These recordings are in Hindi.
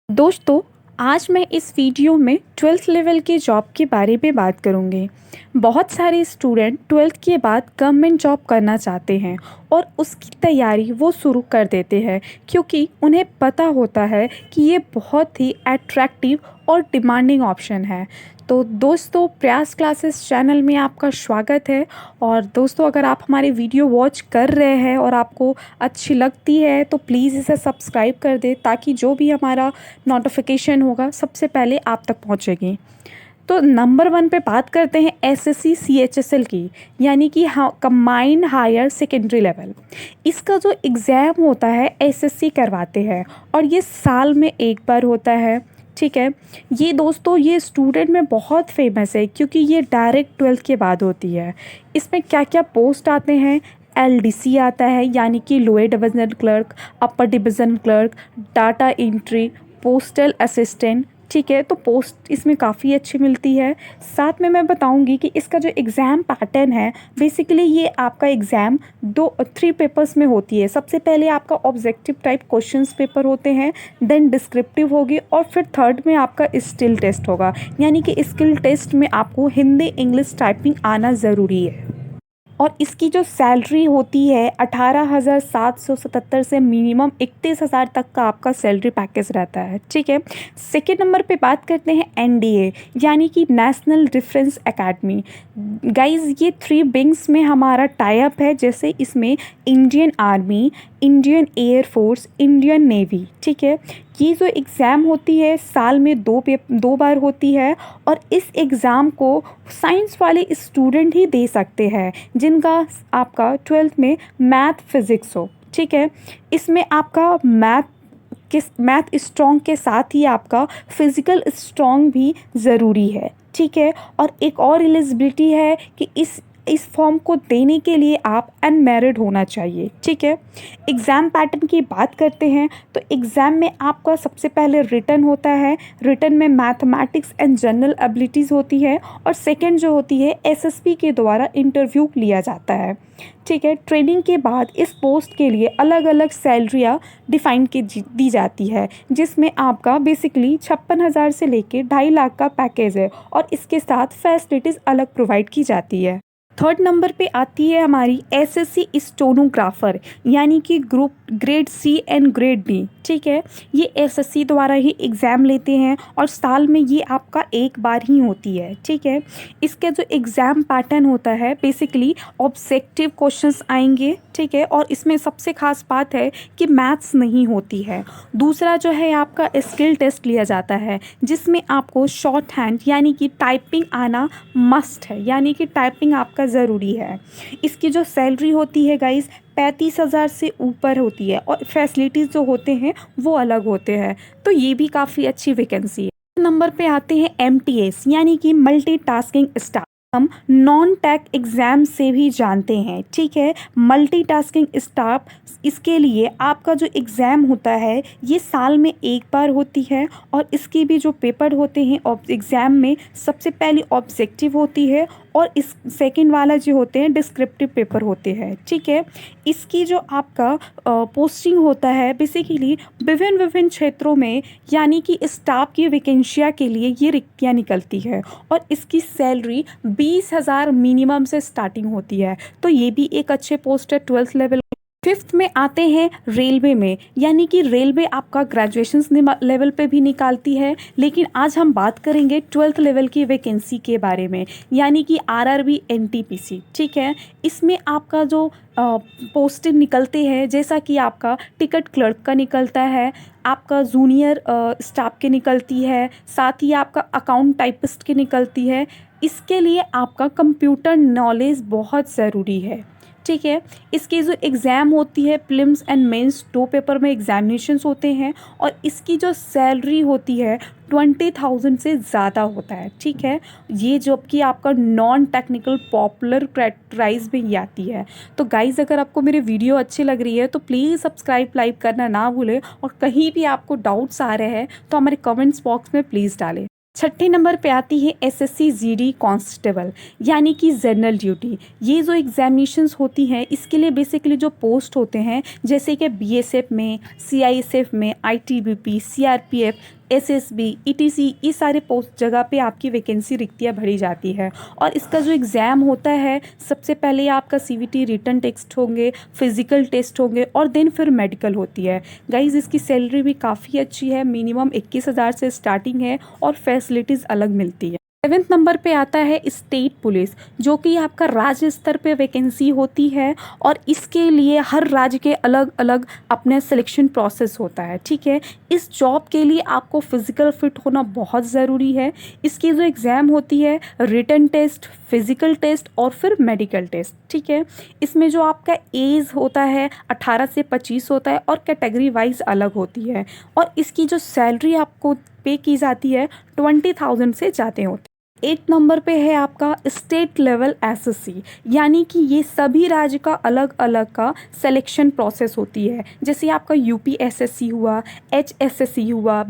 दोस्तों, आज मैं इस वीडियो में 12th लेवल के जॉब के बारे में बात करूँगी। बहुत सारे स्टूडेंट 12th के बाद गवर्नमेंट जॉब करना चाहते हैं और उसकी तैयारी वो शुरू कर देते हैं क्योंकि उन्हें पता होता है कि ये बहुत ही अट्रैक्टिव और डिमांडिंग ऑप्शन है। तो दोस्तों, प्रयास क्लासेस चैनल में आपका स्वागत है। और दोस्तों, अगर आप हमारे वीडियो वॉच कर रहे हैं और आपको अच्छी लगती है तो प्लीज़ इसे सब्सक्राइब कर दें ताकि जो भी हमारा नोटिफिकेशन होगा सबसे पहले आप तक पहुंचेगी। तो नंबर 1 पे बात करते हैं एसएससी सीएचएसएल की, यानी कि कंबाइंड हायर सेकेंडरी लेवल। इसका जो एग्ज़ाम होता है एसएससी करवाते हैं और ये साल में एक बार होता है। ठीक है, ये दोस्तों ये स्टूडेंट में बहुत फेमस है क्योंकि ये डायरेक्ट 12th के बाद होती है। इसमें क्या क्या पोस्ट आते हैं? एलडीसी आता है, यानी कि lower division clerk, upper division clerk, data entry, postal assistant. ठीक है, तो पोस्ट इसमें काफ़ी अच्छी मिलती है। साथ में मैं बताऊंगी कि इसका जो एग्ज़ाम पैटर्न है, बेसिकली ये आपका एग्ज़ाम 3 पेपर्स में होती है। सबसे पहले आपका ऑब्जेक्टिव टाइप क्वेश्चंस पेपर होते हैं, देन डिस्क्रिप्टिव होगी और फिर थर्ड में आपका स्किल टेस्ट होगा। यानी कि स्किल टेस्ट में आपको हिंदी इंग्लिश टाइपिंग आना ज़रूरी है। और इसकी जो सैलरी होती है 18,777 से मिनिमम 31,000 तक का आपका सैलरी पैकेज रहता है। ठीक है, सेकेंड नंबर पे बात करते हैं एनडीए, यानी कि नेशनल डिफेंस एकेडमी। गाइज, ये 3 विंग्स में हमारा टाई अप है, जैसे इसमें Indian army, Indian air force, Indian navy. ठीक है, ये जो एग्ज़ाम होती है साल में दो बार होती है और इस एग्ज़ाम को साइंस वाले स्टूडेंट ही दे सकते हैं जिनका आपका 12th में मैथ फिज़िक्स हो। ठीक है, इसमें आपका मैथ स्ट्रॉन्ग के साथ ही आपका फिज़िकल स्ट्रॉन्ग भी ज़रूरी है। ठीक है, और एक और एलिजिबिलिटी है कि इस फॉर्म को देने के लिए आप अनमैरिड होना चाहिए। ठीक है, एग्ज़ाम पैटर्न की बात करते हैं तो एग्ज़ाम में आपका सबसे पहले रिटन होता है। रिटन में मैथमेटिक्स एंड जनरल एबिलिटीज़ होती है और सेकंड जो होती है एसएसपी के द्वारा इंटरव्यू लिया जाता है। ठीक है, ट्रेनिंग के बाद इस पोस्ट के लिए अलग अलग सैलरियाँ डिफाइन की दी जाती है, जिसमें आपका बेसिकली 56,000 से लेके 2.5 लाख का पैकेज है और इसके साथ फैसिलिटीज़ अलग प्रोवाइड की जाती है। थर्ड नंबर पे आती है हमारी एसएससी स्टेनोग्राफर, यानी कि grade C and grade D. ठीक है, ये एसएससी द्वारा ही एग्ज़ाम लेते हैं और साल में ये आपका एक बार ही होती है। ठीक है, इसका जो एग्ज़ाम पैटर्न होता है बेसिकली ऑब्जेक्टिव क्वेश्चंस आएंगे। ठीक है, और इसमें सबसे खास बात है कि मैथ्स नहीं होती है। दूसरा जो है आपका स्किल टेस्ट लिया जाता है, जिसमें आपको शॉर्ट हैंड यानी कि टाइपिंग आना मस्ट है, यानी कि टाइपिंग आपका ज़रूरी है। इसकी जो सैलरी होती है गाइस 35,000 से ऊपर होती है और फैसिलिटीज़ जो होते हैं वो अलग होते हैं, तो ये भी काफ़ी अच्छी वैकेंसी है। नंबर पे आते हैं एमटीएस, यानी कि मल्टीटास्किंग स्टाफ। हम नॉन टेक एग्ज़ाम से भी जानते हैं। ठीक है, मल्टीटास्किंग स्टाफ, इसके लिए आपका जो एग्ज़ाम होता है ये साल में एक बार होती है और इसके भी जो पेपर होते हैं एग्ज़ाम में सबसे पहले ऑब्जेक्टिव होती है और इस सेकंड वाला जो होते हैं डिस्क्रिप्टिव पेपर होते हैं। ठीक है, इसकी जो आपका पोस्टिंग होता है बेसिकली विभिन्न क्षेत्रों में, यानी कि स्टाफ की वैकेंसियाँ के लिए ये रिक्तियाँ निकलती है और इसकी सैलरी 20,000 मिनिमम से स्टार्टिंग होती है, तो ये भी एक अच्छे पोस्ट है 12th लेवल। फिफ्थ में आते हैं रेलवे में, यानी कि रेलवे आपका ग्रेजुएशन लेवल पे भी निकालती है, लेकिन आज हम बात करेंगे 12th लेवल की वैकेंसी के बारे में, यानी कि आरआरबी एनटीपीसी। ठीक है, इसमें आपका जो पोस्ट निकलते हैं जैसा कि आपका टिकट क्लर्क का निकलता है, आपका जूनियर स्टाफ के निकलती है, साथ ही आपका अकाउंट टाइपिस्ट की निकलती है। इसके लिए आपका कंप्यूटर नॉलेज बहुत ज़रूरी है। ठीक है, इसकी जो एग्ज़ाम होती है प्रीलिम्स एंड मेंस 2 पेपर में एग्जामिनेशंस होते हैं और इसकी जो सैलरी होती है 20,000 से ज़्यादा होता है। ठीक है, ये जबकि आपका नॉन टेक्निकल पॉपुलर कैटेगराइज में ही आती है। तो गाइज़, अगर आपको मेरी वीडियो अच्छी लग रही है तो प्लीज़ सब्सक्राइब लाइक करना ना भूलें और कहीं भी आपको डाउट्स आ रहे हैं तो हमारे कमेंट्स बॉक्स में प्लीज़ डालें। छठे नंबर पे आती है एसएससी जीडी कांस्टेबल, यानी कि जनरल ड्यूटी। ये जो एग्जामिनेशंस होती हैं इसके लिए बेसिकली जो पोस्ट होते हैं, जैसे कि बीएसएफ में, सीआईएसएफ में, आईटीबीपी, सीआरपीएफ, एसएसबी, ईटीसी, ये सारे पोस्ट जगह पे आपकी वैकेंसी रिक्तियाँ भरी जाती है। और इसका जो एग्ज़ाम होता है, सबसे पहले आपका सीवीटी रिटन टेस्ट होंगे, फिजिकल टेस्ट होंगे और देन फिर मेडिकल होती है। गाइज इसकी सैलरी भी काफ़ी अच्छी है, मिनिमम 21,000 से स्टार्टिंग है और फैसिलिटीज़ अलग मिलती है। 7वें नंबर पे आता है स्टेट पुलिस, जो कि आपका राज्य स्तर पे वैकेंसी होती है और इसके लिए हर राज्य के अलग अलग अपने सिलेक्शन प्रोसेस होता है। ठीक है, इस जॉब के लिए आपको फिज़िकल फिट होना बहुत ज़रूरी है। इसकी जो एग्ज़ाम होती है, रिटन टेस्ट, फिज़िकल टेस्ट और फिर मेडिकल टेस्ट। ठीक है, इसमें जो आपका एज होता है 18 से 25 होता है और कैटेगरी वाइज अलग होती है। और इसकी जो सैलरी आपको पे की जाती है 20,000 से ज़्यादा होती है। 8 नंबर पे है आपका स्टेट लेवल एसएससी, यानी कि ये सभी राज्य का अलग अलग का सिलेक्शन प्रोसेस होती है। जैसे आपका यूपी एसएससी हुआ, एचएसएससी हुआ,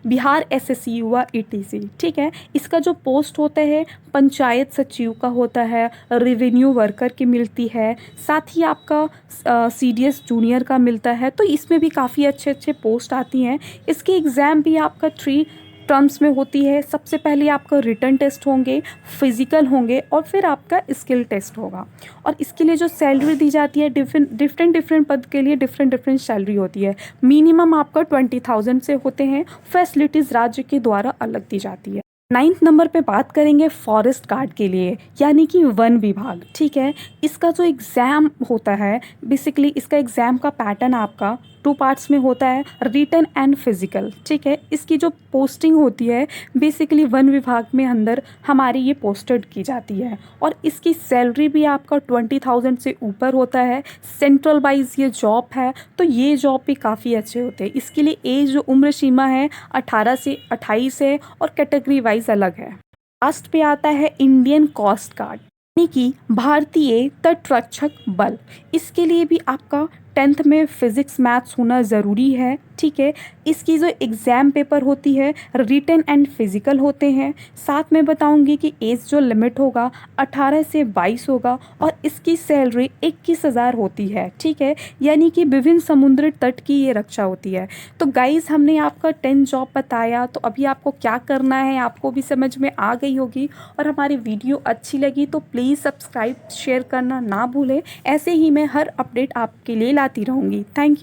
बिहार एसएससी हुआ, ईटीसी। ठीक है, इसका जो पोस्ट होता है पंचायत सचिव का होता है, रेवेन्यू वर्कर की मिलती है, साथ ही आपका सीडीएस जूनियर का मिलता है। तो इसमें भी काफ़ी अच्छे अच्छे पोस्ट आती हैं। इसके एग्ज़ाम भी आपका 3 टर्म्स में होती है। सबसे पहले आपका रिटन टेस्ट होंगे, फिजिकल होंगे और फिर आपका स्किल टेस्ट होगा। और इसके लिए जो सैलरी दी जाती है, डिफरेंट पद के लिए डिफरेंट सैलरी होती है। मिनिमम आपका 20,000 से होते हैं, फैसिलिटीज़ राज्य के द्वारा अलग दी जाती है। 9th नंबर पे बात करेंगे फॉरेस्ट गार्ड के लिए, यानी कि वन विभाग। ठीक है, इसका जो एग्ज़ाम होता है, बेसिकली इसका एग्ज़ाम का पैटर्न आपका 2 पार्ट्स में होता है, रिटन एंड फिजिकल। ठीक है, इसकी जो पोस्टिंग होती है बेसिकली वन विभाग में अंदर हमारी ये पोस्टेड की जाती है और इसकी सैलरी भी आपका 20,000 से ऊपर होता है। सेंट्रल वाइज ये जॉब है, तो ये जॉब भी काफ़ी अच्छे होते हैं। इसके लिए एज जो उम्र सीमा है 18 से 28 है और कैटेगरी वाइज अलग है। लास्ट पे आता है इंडियन कोस्ट गार्ड, यानी कि भारतीय तटरक्षक बल। इसके लिए भी आपका 10th में फिज़िक्स मैथ्स होना ज़रूरी है। ठीक है, इसकी जो एग्ज़ाम पेपर होती है रिटन एंड फिज़िकल होते हैं। साथ में बताऊंगी कि एज जो लिमिट होगा 18 से 22 होगा और इसकी सैलरी 21,000 होती है। ठीक है, यानी कि विभिन्न समुद्री तट की ये रक्षा होती है। तो गाइज़ हमने आपका 10 जॉब बताया, तो अभी आपको क्या करना है आपको भी समझ में आ गई होगी। और हमारी वीडियो अच्छी लगी तो प्लीज़ सब्सक्राइब शेयर करना ना भूलें। ऐसे ही मैं हर अपडेट आपके लिए लाती रहूँगी। Thank you.